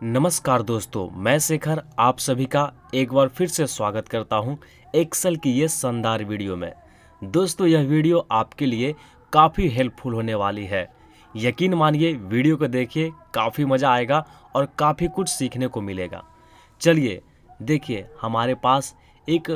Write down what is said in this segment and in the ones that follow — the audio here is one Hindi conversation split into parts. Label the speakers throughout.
Speaker 1: नमस्कार दोस्तों, मैं शेखर आप सभी का एक बार फिर से स्वागत करता हूं एक्सेल की ये शानदार वीडियो में। दोस्तों, यह वीडियो आपके लिए काफ़ी हेल्पफुल होने वाली है। यकीन मानिए, वीडियो को देखिए, काफ़ी मज़ा आएगा और काफ़ी कुछ सीखने को मिलेगा। चलिए देखिए, हमारे पास एक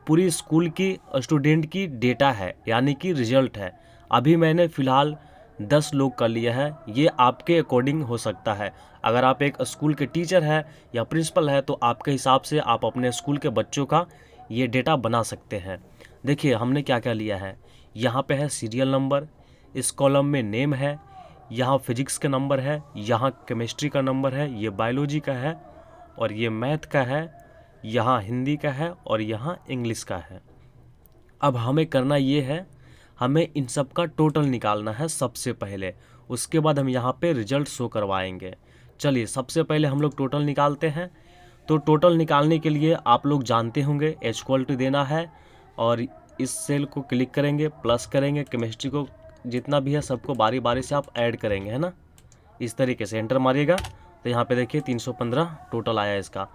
Speaker 1: पूरी स्कूल की स्टूडेंट की डेटा है, यानी कि रिजल्ट है। अभी मैंने फ़िलहाल 10 लोग कर लिया है। ये आपके अकॉर्डिंग हो सकता है। अगर आप एक स्कूल के टीचर हैं या प्रिंसिपल है, तो आपके हिसाब से आप अपने स्कूल के बच्चों का ये डेटा बना सकते हैं। देखिए हमने क्या क्या लिया है। यहाँ पे है सीरियल नंबर, इस कॉलम में नेम है, यहाँ फिजिक्स का नंबर है, यहाँ केमिस्ट्री का नंबर है, ये बायोलॉजी का है, और ये मैथ का है, यहाँ हिंदी का है, और यहाँ इंग्लिश का है। अब हमें करना ये है, हमें इन सब का टोटल निकालना है सबसे पहले। उसके बाद हम यहाँ पे रिजल्ट शो करवाएंगे। चलिए सबसे पहले हम लोग टोटल निकालते हैं। तो टोटल निकालने के लिए आप लोग जानते होंगे = देना है, और इस सेल को क्लिक करेंगे, प्लस करेंगे, केमिस्ट्री को जितना भी है सबको बारी बारी से आप ऐड करेंगे, है ना। इस तरीके से एंटर मारिएगा तो यहाँ पे देखिए 315 टोटल आया इसका।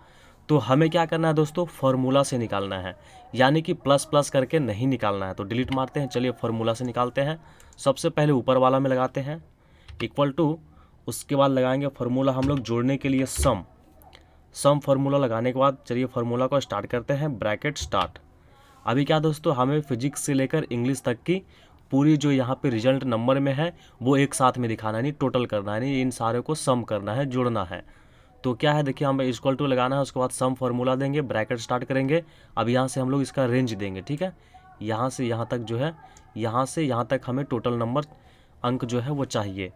Speaker 1: तो हमें क्या करना है दोस्तों, फार्मूला से निकालना है, यानी कि प्लस प्लस करके नहीं निकालना है। तो डिलीट मारते हैं। चलिए फार्मूला से निकालते हैं। सबसे पहले ऊपर वाला में लगाते हैं =, उसके बाद लगाएंगे फार्मूला हम लोग जोड़ने के लिए सम फार्मूला लगाने के बाद चलिए फार्मूला को स्टार्ट करते हैं, ब्रैकेट स्टार्ट। अभी क्या दोस्तों, हमें फिजिक्स से लेकर इंग्लिश तक की पूरी जो यहाँ पे रिजल्ट नंबर में है वो एक साथ में दिखाना है, नहीं टोटल करना है, नहीं इन सारे को सम करना है, जोड़ना है। तो क्या है देखिए, हमें = लगाना है, उसके बाद सम फार्मूला देंगे, ब्रैकेट स्टार्ट करेंगे। अब यहाँ से हम लोग इसका रेंज देंगे, ठीक है। यहाँ से यहाँ तक जो है, यहाँ से यहाँ तक हमें टोटल नंबर अंक जो है वो चाहिए।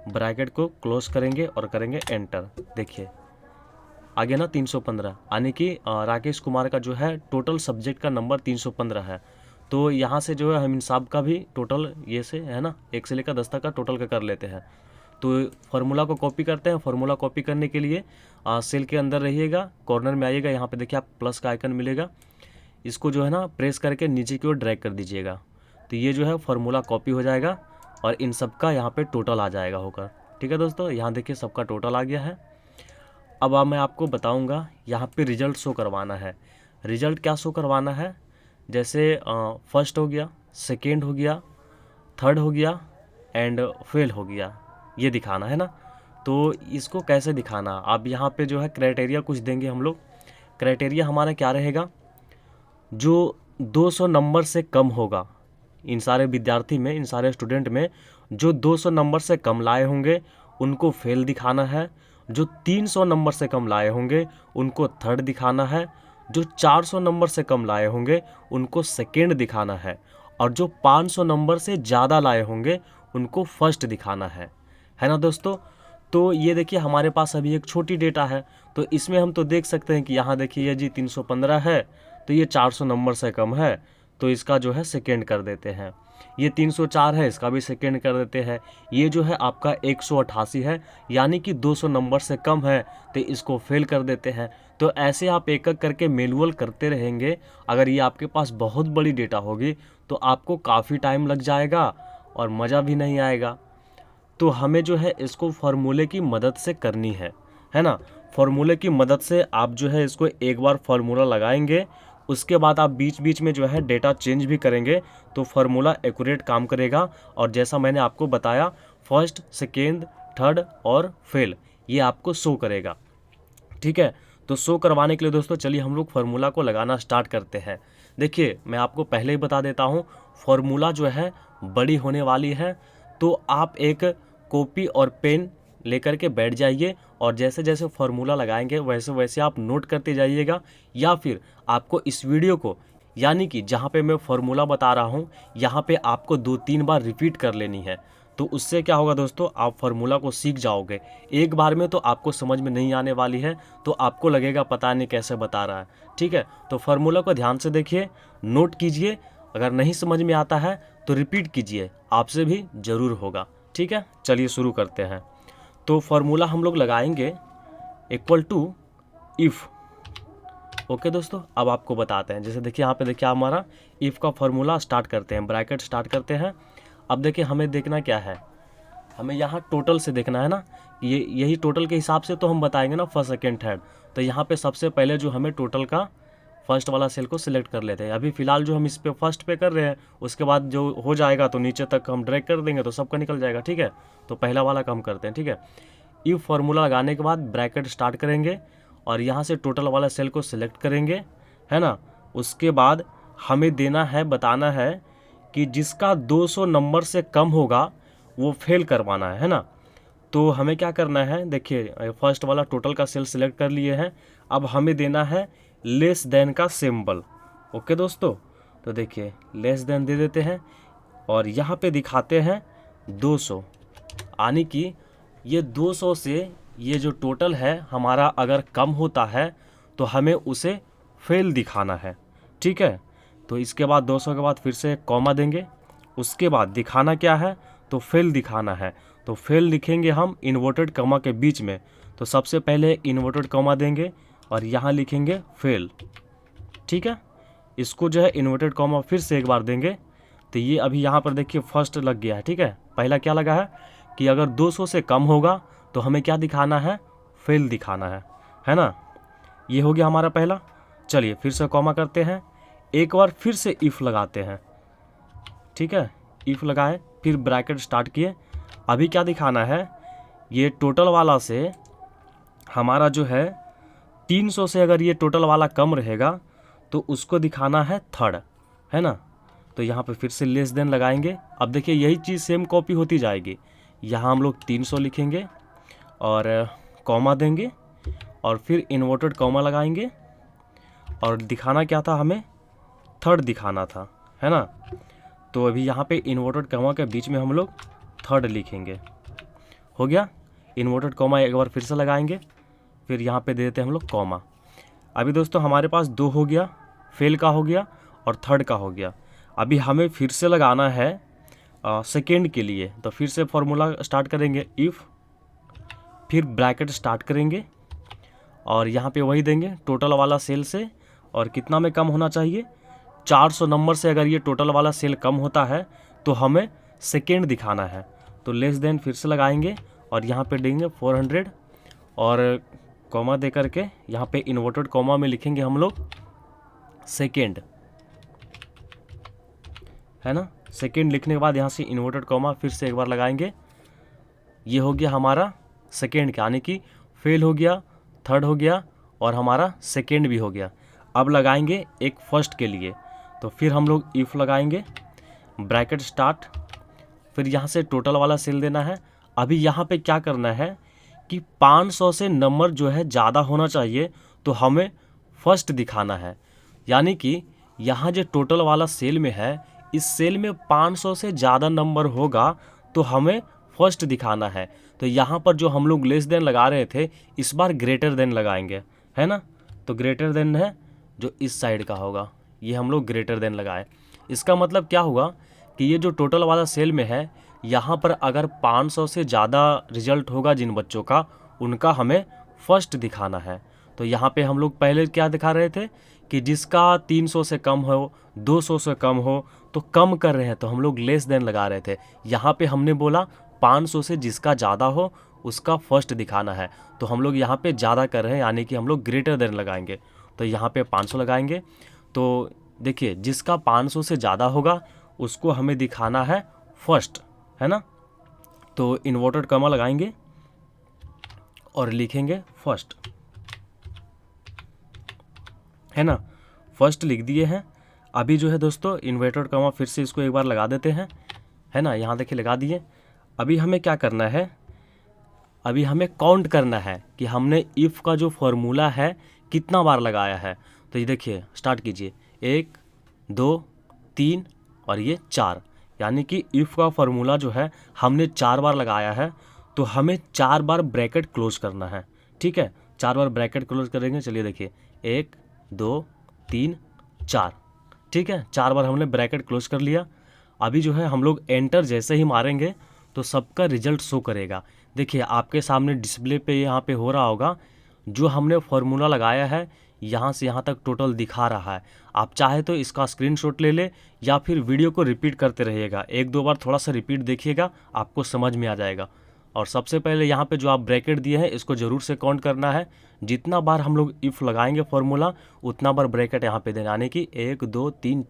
Speaker 1: ब्रैकेट को क्लोज करेंगे और करेंगे एंटर। देखिए आगे ना 315, यानी कि राकेश कुमार का जो है टोटल सब्जेक्ट का नंबर 315 है। तो यहाँ से जो है हम इन सब का भी टोटल ये से है ना, 1 से लेकर 10 तक का टोटल का कर लेते हैं। तो फार्मूला को कॉपी करते हैं। फार्मूला कॉपी करने के लिए सेल के अंदर रहिएगा, कॉर्नर में आइएगा, यहाँ पे देखिए आप प्लस का आइकन मिलेगा, इसको जो है ना प्रेस करके नीचे की ओर ड्रैग कर दीजिएगा। तो ये जो है फार्मूला कॉपी हो जाएगा और इन सब का यहाँ पे टोटल आ जाएगा होकर। ठीक है दोस्तों, यहाँ देखिए सबका टोटल आ गया है। अब मैं आपको बताऊँगा यहाँ पे रिजल्ट शो करवाना है। रिजल्ट क्या शो करवाना है, जैसे फर्स्ट हो गया, सेकेंड हो गया, थर्ड हो गया एंड फेल हो गया, ये दिखाना है ना। तो इसको कैसे दिखाना, आप यहाँ पे जो है क्राइटेरिया कुछ देंगे हम लोग। क्राइटेरिया हमारा क्या रहेगा, जो 200 नंबर से कम होगा, इन सारे विद्यार्थी में, इन सारे स्टूडेंट में जो 200 नंबर से कम लाए होंगे उनको फेल दिखाना है। जो 300 नंबर से कम लाए होंगे उनको थर्ड दिखाना है। जो 400 नंबर से कम लाए होंगे उनको सेकेंड दिखाना है। और जो 500 नंबर से ज़्यादा लाए होंगे उनको फर्स्ट दिखाना है ना दोस्तों। तो ये देखिए हमारे पास अभी एक छोटी डेटा है, तो इसमें हम तो देख सकते हैं कि यहाँ देखिए ये जी 315 है, तो ये 400 नंबर से कम है, तो इसका जो है सेकेंड कर देते हैं। ये 304 है, इसका भी सेकेंड कर देते हैं। ये जो है आपका 188 है, यानी कि 200 नंबर से कम है, तो इसको फेल कर देते हैं। तो ऐसे आप एक एक करके मैनुअल करते रहेंगे। अगर ये आपके पास बहुत बड़ी डेटा होगी तो आपको काफ़ी टाइम लग जाएगा और मज़ा भी नहीं आएगा। तो हमें जो है इसको फार्मूले की मदद से करनी है ना। फार्मूले की मदद से आप जो है इसको एक बार फार्मूला लगाएंगे, उसके बाद आप बीच बीच में जो है डेटा चेंज भी करेंगे, तो फार्मूला एक्यूरेट काम करेगा। और जैसा मैंने आपको बताया, फर्स्ट, सेकेंड, थर्ड और फेल ये आपको शो करेगा। ठीक है, तो शो करवाने के लिए दोस्तों चलिए हम लोग फार्मूला को लगाना स्टार्ट करते हैं। देखिए मैं आपको पहले ही बता देता हूँ, फार्मूला जो है बड़ी होने वाली है, तो आप एक कॉपी और पेन लेकर के बैठ जाइए और जैसे जैसे फार्मूला लगाएंगे वैसे वैसे आप नोट करते जाइएगा। या फिर आपको इस वीडियो को, यानी कि जहाँ पे मैं फार्मूला बता रहा हूँ, यहाँ पे आपको 2-3 बार रिपीट कर लेनी है। तो उससे क्या होगा दोस्तों, आप फार्मूला को सीख जाओगे। एक बार में तो आपको समझ में नहीं आने वाली है, तो आपको लगेगा पता नहीं कैसे बता रहा है। ठीक है, तो फार्मूला को ध्यान से देखिए, नोट कीजिए, अगर नहीं समझ में आता है तो रिपीट कीजिए, आपसे भी ज़रूर होगा। ठीक है, चलिए शुरू करते हैं। तो फार्मूला हम लोग लगाएंगे = इफ़। ओके दोस्तों, अब आपको बताते हैं। जैसे देखिए यहाँ पे देखिए हमारा इफ़ का फार्मूला स्टार्ट करते हैं, ब्रैकेट स्टार्ट करते हैं। अब देखिए हमें देखना क्या है, हमें यहाँ टोटल से देखना है ना ये यही टोटल के हिसाब से तो हम बताएंगे ना फर्स्ट सेकेंड थर्ड। तो यहाँ पे सबसे पहले जो हमें टोटल का फर्स्ट वाला सेल को सिलेक्ट कर लेते हैं। अभी फ़िलहाल जो हम इस पे फर्स्ट पे कर रहे हैं, उसके बाद जो हो जाएगा तो नीचे तक हम ड्रैग कर देंगे तो सबका निकल जाएगा, ठीक है। तो पहला वाला काम करते हैं, ठीक है। इफ फार्मूला लगाने के बाद ब्रैकेट स्टार्ट करेंगे और यहाँ से टोटल वाला सेल को सिलेक्ट करेंगे, है ना। उसके बाद हमें देना है, बताना है कि जिसका 200 नंबर से कम होगा वो फेल करवाना है ना। तो हमें क्या करना है, देखिए फर्स्ट वाला टोटल का सेल सिलेक्ट कर लिए हैं। अब हमें देना है लेस देन का सिंबल। ओके दोस्तों, तो देखिए लेस देन दे देते हैं और यहाँ पे दिखाते हैं 200, यानी कि ये 200 से ये जो टोटल है हमारा अगर कम होता है तो हमें उसे फेल दिखाना है, ठीक है। तो इसके बाद 200 के बाद फिर से कॉमा देंगे, उसके बाद दिखाना क्या है, तो फेल दिखाना है। तो फेल लिखेंगे हम इन्वर्टेड कॉमा के बीच में। तो सबसे पहले इन्वर्टेड कॉमा देंगे और यहाँ लिखेंगे फेल, ठीक है। इसको जो है इन्वर्टेड कॉमा फिर से एक बार देंगे। तो ये अभी यहाँ पर देखिए फर्स्ट लग गया है, ठीक है। पहला क्या लगा है कि अगर 200 से कम होगा तो हमें क्या दिखाना है, फेल दिखाना है ना। ये हो गया हमारा पहला। चलिए फिर से कॉमा करते हैं, एक बार फिर से इफ़ लगाते हैं, ठीक है। इफ़ लगाए फिर ब्रैकेट स्टार्ट किए। अभी क्या दिखाना है, ये टोटल वाला से हमारा जो है 300 से अगर ये टोटल वाला कम रहेगा तो उसको दिखाना है थर्ड, है ना। तो यहाँ पे फिर से लेस देन लगाएंगे। अब देखिए यही चीज़ सेम कॉपी होती जाएगी। यहाँ हम लोग 300 लिखेंगे और कॉमा देंगे और फिर इन्वर्टेड कॉमा लगाएंगे और दिखाना क्या था, हमें थर्ड दिखाना था, है ना। तो अभी यहाँ पे इन्वर्टेड कॉमा के बीच में हम लोग थर्ड लिखेंगे। हो गया, इन्वर्टेड कॉमा एक बार फिर से लगाएंगे, फिर यहाँ पे दे देते हैं हम लोग कॉमा। अभी दोस्तों हमारे पास 2 हो गया, फेल का हो गया और थर्ड का हो गया। अभी हमें फिर से लगाना है सेकेंड के लिए। तो फिर से फॉर्मूला स्टार्ट करेंगे, इफ़, फिर ब्रैकेट स्टार्ट करेंगे और यहाँ पे वही देंगे टोटल वाला सेल से, और कितना में कम होना चाहिए, 400 नंबर से अगर ये टोटल वाला सेल कम होता है तो हमें सेकेंड दिखाना है। तो लेस देन फिर से लगाएंगे और यहाँ पे देंगे 400 और कॉमा दे करके यहाँ पे इन्वर्टेड कॉमा में लिखेंगे हम लोग सेकेंड, है ना। सेकेंड लिखने के बाद यहाँ से इन्वर्टेड कॉमा फिर से एक बार लगाएंगे। ये हो गया हमारा सेकेंड का, यानी कि फेल हो गया, थर्ड हो गया और हमारा सेकेंड भी हो गया। अब लगाएंगे एक फर्स्ट के लिए। तो फिर हम लोग इफ़ लगाएंगे, ब्रैकेट स्टार्ट, फिर यहाँ से टोटल वाला सेल देना है। अभी यहाँ पे क्या करना है कि 500 से नंबर जो है ज़्यादा होना चाहिए तो हमें फर्स्ट दिखाना है। यानी कि यहाँ जो टोटल वाला सेल में है, इस सेल में 500 से ज़्यादा नंबर होगा तो हमें फर्स्ट दिखाना है। तो यहाँ पर जो हम लोग लेस देन लगा रहे थे, इस बार ग्रेटर देन लगाएंगे, है ना। तो ग्रेटर देन है जो इस साइड का होगा, ये हम लोग ग्रेटर देन लगाए। इसका मतलब क्या हुआ कि ये जो टोटल वाला सेल में है, यहाँ पर अगर 500 से ज़्यादा रिजल्ट होगा जिन बच्चों का, उनका हमें फर्स्ट दिखाना है। तो यहाँ पे हम लोग पहले क्या दिखा रहे थे कि जिसका 300 से कम हो, 200 से कम हो, तो कम कर रहे हैं तो हम लोग लेस देन लगा रहे थे। यहाँ पे हमने बोला 500 से जिसका ज़्यादा हो उसका फर्स्ट दिखाना है, तो हम लोग यहाँ पे ज़्यादा कर रहे हैं, यानी कि हम लोग ग्रेटर देन लगाएंगे। तो यहाँ पे 500 लगाएंगे। तो देखिए जिसका 500 से ज़्यादा होगा उसको हमें दिखाना है फर्स्ट, है ना। तो इन्वर्टेड कॉमा लगाएंगे और लिखेंगे फर्स्ट, है ना। फर्स्ट लिख दिए हैं। अभी जो है दोस्तों इन्वर्टेड कॉमा फिर से इसको एक बार लगा देते हैं, है ना। यहाँ देखिए लगा दिए। अभी हमें क्या करना है, अभी हमें काउंट करना है कि हमने इफ़ का जो फॉर्मूला है कितना बार लगाया है। तो ये देखिए स्टार्ट कीजिए, 1 2 3 और ये 4, यानी कि इफ़ का फॉर्मूला जो है हमने 4 बार लगाया है। तो हमें 4 बार ब्रैकेट क्लोज करना है, ठीक है। 4 बार ब्रैकेट क्लोज करेंगे। चलिए देखिए 1 2 3 4, ठीक है। 4 बार हमने ब्रैकेट क्लोज कर लिया। अभी जो है हम लोग एंटर जैसे ही मारेंगे तो सबका रिजल्ट शो करेगा। देखिए आपके सामने डिस्प्ले पे यहाँ पे हो रहा होगा, जो हमने फॉर्मूला लगाया है यहाँ से यहाँ तक टोटल दिखा रहा है। आप चाहे तो इसका स्क्रीनशॉट ले ले या फिर वीडियो को रिपीट करते रहिएगा, 1-2 बार थोड़ा सा रिपीट देखिएगा, आपको समझ में आ जाएगा। और सबसे पहले यहाँ पे जो आप ब्रैकेट दिए हैं इसको ज़रूर से काउंट करना है। जितना बार हम लोग इफ़ लगाएंगे फॉर्मूला उतना बार ब्रैकेट यहाँ पे देना, यानी कि 1 2 3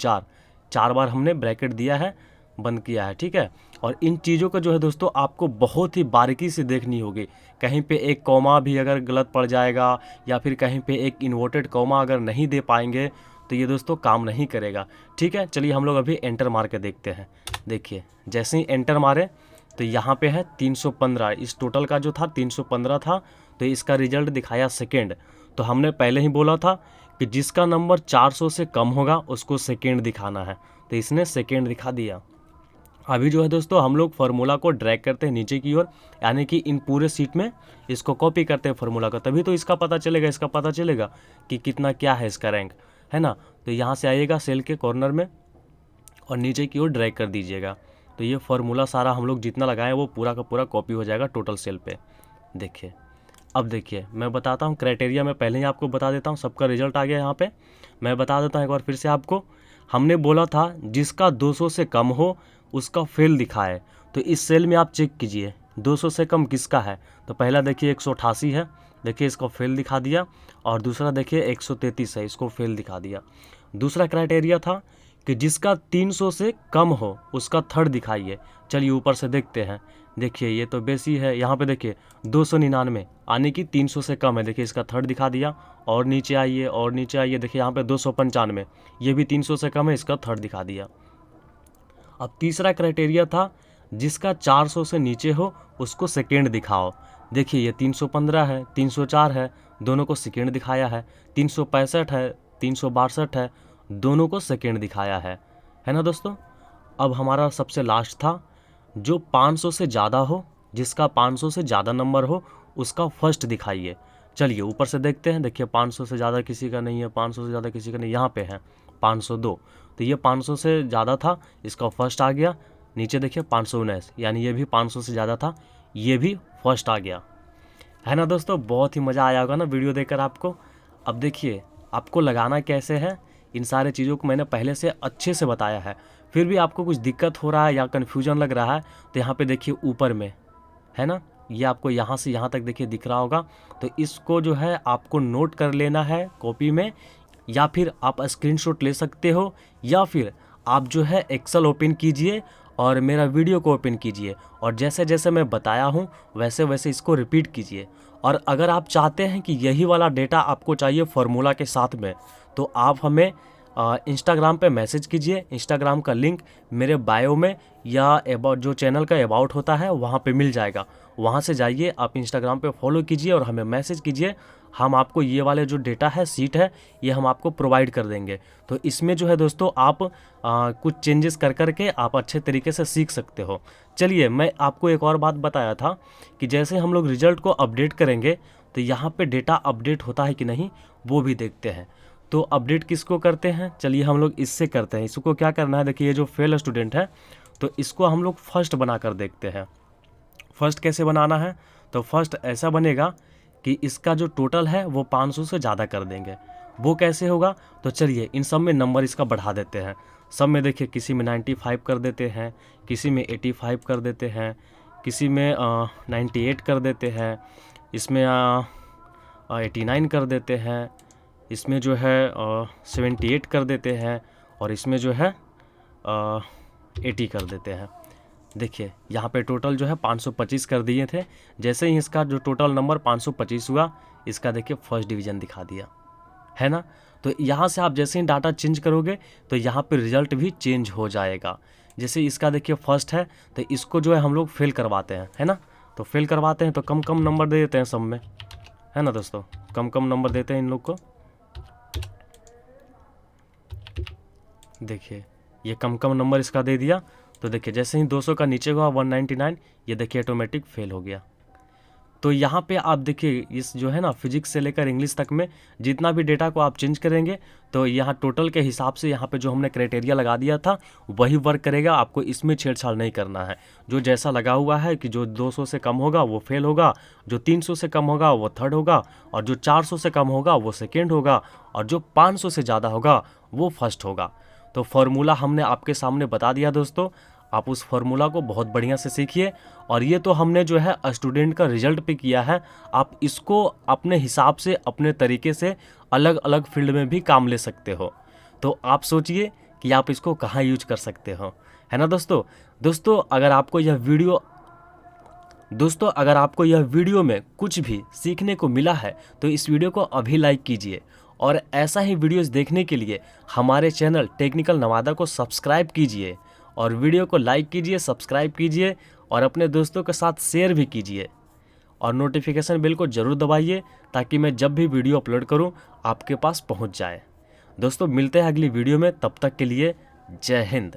Speaker 1: 4 बार हमने ब्रैकेट दिया है, बंद किया है, ठीक है। और इन चीज़ों का जो है दोस्तों आपको बहुत ही बारीकी से देखनी होगी। कहीं पे एक कॉमा भी अगर गलत पड़ जाएगा या फिर कहीं पे एक इन्वर्टेड कॉमा अगर नहीं दे पाएंगे तो ये दोस्तों काम नहीं करेगा, ठीक है। चलिए हम लोग अभी एंटर मार के देखते हैं। देखिए जैसे ही एंटर मारे तो यहाँ पे है 315, इस टोटल का जो था 315 था, तो इसका रिजल्ट दिखाया सेकेंड। तो हमने पहले ही बोला था कि जिसका नंबर 400 से कम होगा उसको सेकेंड दिखाना है, तो इसने सेकेंड दिखा दिया। अभी जो है दोस्तों हम लोग फार्मूला को ड्रैग करते हैं नीचे की ओर, यानी कि इन पूरे सीट में इसको कॉपी करते हैं फार्मूला का, तभी तो इसका पता चलेगा, इसका पता चलेगा कि कितना क्या है इसका रैंक, है ना। तो यहाँ से आइएगा सेल के कॉर्नर में और नीचे की ओर ड्रैग कर दीजिएगा, तो ये फार्मूला सारा हम लोग जितना लगाए वो पूरा का पूरा कॉपी हो जाएगा टोटल सेल पे। देखिए अब देखिए मैं बताता हूँ क्राइटेरिया, मैं पहले ही आपको बता देता हूँ, सबका रिजल्ट आ गया यहाँ पे। मैं बता देता हूँ एक बार फिर से आपको। हमने बोला था जिसका 200 से कम हो उसका फेल दिखाए, तो इस सेल में आप चेक कीजिए 200 से कम किसका है। तो पहला देखिए 188 है, देखिए इसको फेल दिखा दिया, और दूसरा देखिए 133 है, इसको फेल दिखा दिया। दूसरा क्राइटेरिया था कि जिसका 300 से कम हो उसका थर्ड दिखाइए। चलिए ऊपर से देखते हैं। देखिए ये तो बेसी है, यहाँ पे देखिए 299 यानी कि 300 से कम है, देखिए इसका थर्ड दिखा दिया। और नीचे आइए और नीचे आइए, देखिए यहाँ पे 295, ये भी 300 से कम है, इसका थर्ड दिखा दिया। अब तीसरा क्राइटेरिया था जिसका 400 से नीचे हो उसको सेकेंड दिखाओ। देखिए ये 315 है, 304 है, दोनों को सेकेंड दिखाया है। 365 है, 362 है, दोनों को सेकेंड दिखाया है ना दोस्तों। अब हमारा सबसे लास्ट था जो 500 से ज़्यादा हो, जिसका 500 से ज़्यादा नंबर हो उसका फर्स्ट दिखाइए। चलिए ऊपर से देखते हैं। देखिए 500 से ज़्यादा किसी का नहीं है, 500 से ज़्यादा किसी का नहीं, यहाँ पे है 502, तो ये 500 से ज़्यादा था, इसका फर्स्ट आ गया। नीचे देखिए 519, यानी ये भी 500 से ज़्यादा था, ये भी फर्स्ट आ गया, है ना दोस्तों। बहुत ही मज़ा आया होगा ना वीडियो देखकर आपको। अब देखिए आपको लगाना कैसे है, इन सारे चीज़ों को मैंने पहले से अच्छे से बताया है। फिर भी आपको कुछ दिक्कत हो रहा है या कन्फ्यूजन लग रहा है तो यहाँ पे देखिए ऊपर में है ना, ये आपको यहाँ से यहाँ तक देखिए दिख रहा होगा। तो इसको जो है आपको नोट कर लेना है कॉपी में, या फिर आप स्क्रीनशॉट ले सकते हो, या फिर आप जो है एक्सेल ओपन कीजिए और मेरा वीडियो को ओपन कीजिए, और जैसे जैसे मैं बताया हूँ वैसे वैसे इसको रिपीट कीजिए। और अगर आप चाहते हैं कि यही वाला डेटा आपको चाहिए फार्मूला के साथ में, तो आप हमें इंस्टाग्राम पे मैसेज कीजिए। इंस्टाग्राम का लिंक मेरे बायो में या अबाउट जो चैनल का अबाउट होता है वहाँ पे मिल जाएगा, वहाँ से जाइए, आप इंस्टाग्राम पे फॉलो कीजिए और हमें मैसेज कीजिए। हम आपको ये वाले जो डेटा है सीट है ये हम आपको प्रोवाइड कर देंगे। तो इसमें जो है दोस्तों आप कुछ चेंजेस कर करके आप अच्छे तरीके से सीख सकते हो। चलिए मैं आपको एक और बात बताया था कि जैसे हम लोग रिजल्ट को अपडेट करेंगे तो यहाँ पे डेटा अपडेट होता है कि नहीं वो भी देखते हैं। तो अपडेट किसको करते हैं, चलिए हम लोग इससे करते हैं। इसको क्या करना है, देखिए ये जो फेल स्टूडेंट है तो इसको हम लोग फर्स्ट बना कर देखते हैं। फर्स्ट कैसे बनाना है, तो फर्स्ट ऐसा बनेगा कि इसका जो टोटल है वो 500 से ज़्यादा कर देंगे। वो कैसे होगा, तो चलिए इन सब में नंबर इसका बढ़ा देते हैं। सब में देखिए किसी में 95 कर देते हैं, किसी में 85 कर देते हैं, किसी में 98 कर देते हैं, इसमें 89 कर देते हैं, इसमें जो है 78 कर देते हैं, और इसमें जो है 80 कर देते हैं। देखिए यहाँ पे टोटल जो है 525 कर दिए थे। जैसे ही इसका जो टोटल नंबर 525 हुआ, इसका देखिए फर्स्ट डिवीज़न दिखा दिया, है ना। तो यहाँ से आप जैसे ही डाटा चेंज करोगे तो यहाँ पे रिजल्ट भी चेंज हो जाएगा। जैसे इसका देखिए फर्स्ट है तो इसको जो है हम लोग फेल करवाते हैं, है ना। तो फेल करवाते हैं तो कम कम नंबर दे देते हैं सब में, है ना दोस्तों, कम कम नंबर देते हैं इन लोग को। देखिए ये कम कम नंबर इसका दे दिया, तो देखिए जैसे ही 200 का नीचे हुआ 199, ये देखिए ऑटोमेटिक फेल हो गया। तो यहाँ पे आप देखिए इस जो है ना फिजिक्स से लेकर इंग्लिश तक में जितना भी डेटा को आप चेंज करेंगे तो यहाँ टोटल के हिसाब से यहाँ पे जो हमने क्राइटेरिया लगा दिया था वही वर्क करेगा। आपको इसमें छेड़छाड़ नहीं करना है। जो जैसा लगा हुआ है कि जो 200 से कम होगा वो फेल होगा, जो 300 से कम होगा वो थर्ड होगा, और जो 400 से कम होगा वो सेकेंड होगा, और जो 500 से ज़्यादा होगा वो फर्स्ट होगा। तो फॉर्मूला हमने आपके सामने बता दिया दोस्तों। आप उस फार्मूला को बहुत बढ़िया से सीखिए। और ये तो हमने जो है स्टूडेंट का रिजल्ट पे किया है, आप इसको अपने हिसाब से अपने तरीके से अलग अलग फील्ड में भी काम ले सकते हो। तो आप सोचिए कि आप इसको कहाँ यूज कर सकते हो, है ना दोस्तों। अगर आपको यह वीडियो में कुछ भी सीखने को मिला है तो इस वीडियो को अभी लाइक कीजिए, और ऐसा ही वीडियोस देखने के लिए हमारे चैनल टेक्निकल नवादा को सब्सक्राइब कीजिए, और वीडियो को लाइक कीजिए, सब्सक्राइब कीजिए, और अपने दोस्तों के साथ शेयर भी कीजिए, और नोटिफिकेशन बेल को ज़रूर दबाइए ताकि मैं जब भी वीडियो अपलोड करूं आपके पास पहुंच जाए। दोस्तों मिलते हैं अगली वीडियो में, तब तक के लिए जय हिंद।